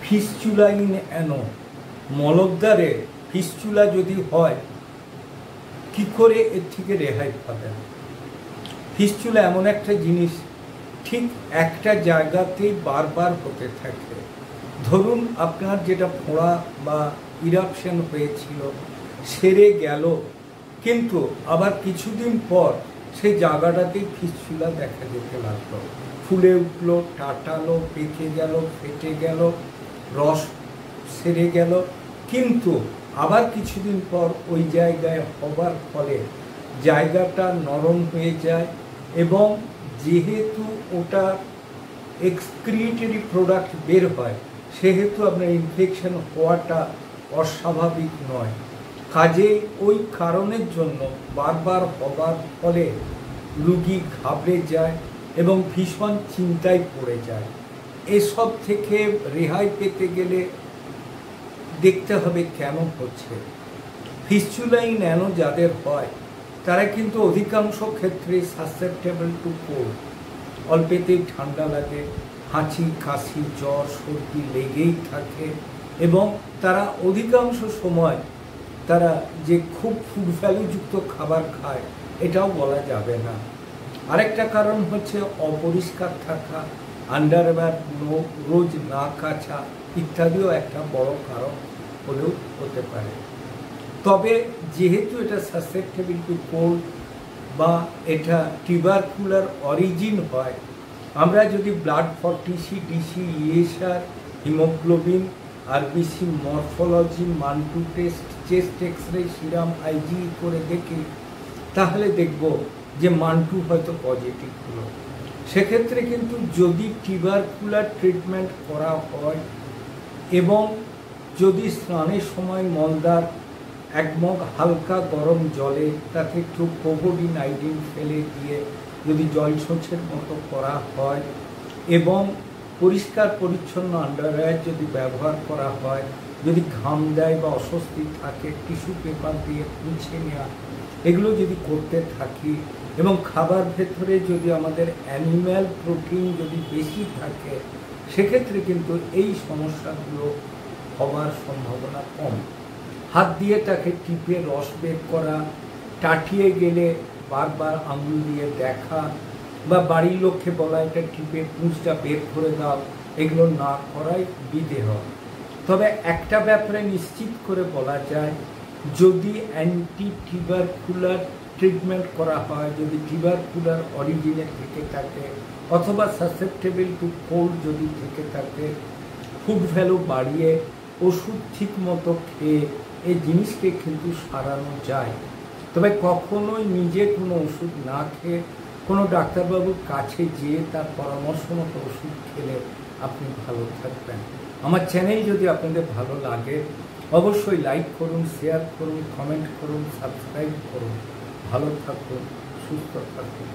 ফিস্চুলাইন অ্যানো, মলদ্বারে fistula যদি হয় কি করে এর থেকে রেহাই পাবেন? ফিস্চুলা এমন একটা জিনিস, ঠিক একটা জায়গাতেই বারবার হতে থাকে। ধরুন আপনার যেটা ফোঁড়া বা ইরাপশন হয়েছিল সেরে গেল, কিন্তু আবার কিছুদিন পর সেই জায়গাটাতেই ফিস্চুলা দেখা যেতে লাগলো, ফুলে উঠলো, টাটালো, পেকে গেল, ফেটে গেল, রস সেরে গেল, কিন্তু আবার কিছুদিন পর ওই জায়গায় হবার ফলে জায়গাটা নরম হয়ে যায় এবং যেহেতু ওটা এক্সক্রিয়েটরি প্রোডাক্ট বের হয় সেহেতু আপনার ইনফেকশন হওয়াটা অস্বাভাবিক নয়। কাজে ওই কারণের জন্য বারবার হবার ফলে রুগী ঘাবড়ে যায় এবং ভীষণ চিন্তায় পড়ে যায়। এসব থেকে রেহাই পেতে গেলে দেখতে হবে কেন হচ্ছে। ফিস্চুলাইন অ্যানো যাদের হয় তারা কিন্তু অধিকাংশ ক্ষেত্রে সাসেপ্টেবল টু কোল্ড, অল্পেতেই ঠান্ডা লাগে, হাঁচি কাশি জ্বর সর্দি লেগেই থাকে এবং তারা অধিকাংশ সময় তারা যে খুব ফুড ভ্যালুযুক্ত খাবার খায় এটাও বলা যাবে না। আরেকটা কারণ হচ্ছে অপরিষ্কার থাকা, আন্ডারওয়্যার রোজ না কাচা ইত্যাদিও একটা বড় কারণ হলেও হতে পারে। তবে যেহেতু এটা সাসেপ্টেবল টু কোল্ড বা এটা টিউবারকুলার অরিজিন হয়, আমরা যদি blood for TC, DC, ESR, haemoglobin, RBC morphology, Mantoux test, chest X ray, serum IG করে দেখি তাহলে দেখব যে মান্টু হয়তো পজিটিভ হলো। সেক্ষেত্রে কিন্তু যদি টিউবারকুলার ট্রিটমেন্ট করা হয় এবং যদি স্নানের সময় মলদার এক মগ হালকা গরম জলে তাতে একটু কোভোডিন আইডিন ফেলে দিয়ে যদি জলছাঁচের মতো করা হয় এবং পরিষ্কার পরিচ্ছন্ন আন্ডারওয়্যার যদি ব্যবহার করা হয়, যদি ঘাম দেয় বা অস্বস্তি থাকে টিস্যু পেপার দিয়ে মুছে নেওয়া, এগুলো যদি করতে থাকি এবং খাবার ভেতরে যদি আমাদের অ্যানিম্যাল প্রোটিন যদি বেশি থাকে সেক্ষেত্রে কিন্তু এই সমস্যাগুলো হওয়ার সম্ভাবনা কম। হাত দিয়ে তাকে টিপে রস বের করা, টাটিয়ে গেলে বারবার আঙুল দিয়ে দেখা বা বাড়ির লোককে বলা এটা টিপে পুঁজটা বের করে দাও, এগুলো না করাই বিদেহ। তবে একটা ব্যাপারে নিশ্চিত করে বলা যায়, যদি অ্যান্টি টিউবারকুলার ট্রিটমেন্ট করা হয়, যদি টিউবারকুলার অরিজিনে থেকে থাকে অথবা সাসেপ্টেবল টু কোল্ড যদি থেকে থাকে, ফুড ভ্যালু বাড়িয়ে ওষুধ ঠিক মতো খেয়ে এই জিনিসকে কিন্তু সারানো যায়। তবে কখনোই নিজে কোনো ওষুধ না খেয়ে কোনো ডাক্তারবাবুর কাছে যেয়ে তার পরামর্শ মতো ওষুধ খেলে আপনি ভালো থাকবেন। আমার চ্যানেল যদি আপনাদের ভালো লাগে অবশ্যই লাইক করুন, শেয়ার করুন, কমেন্ট করুন, সাবস্ক্রাইব করুন। ভালো থাকুন, সুস্থ থাকুন।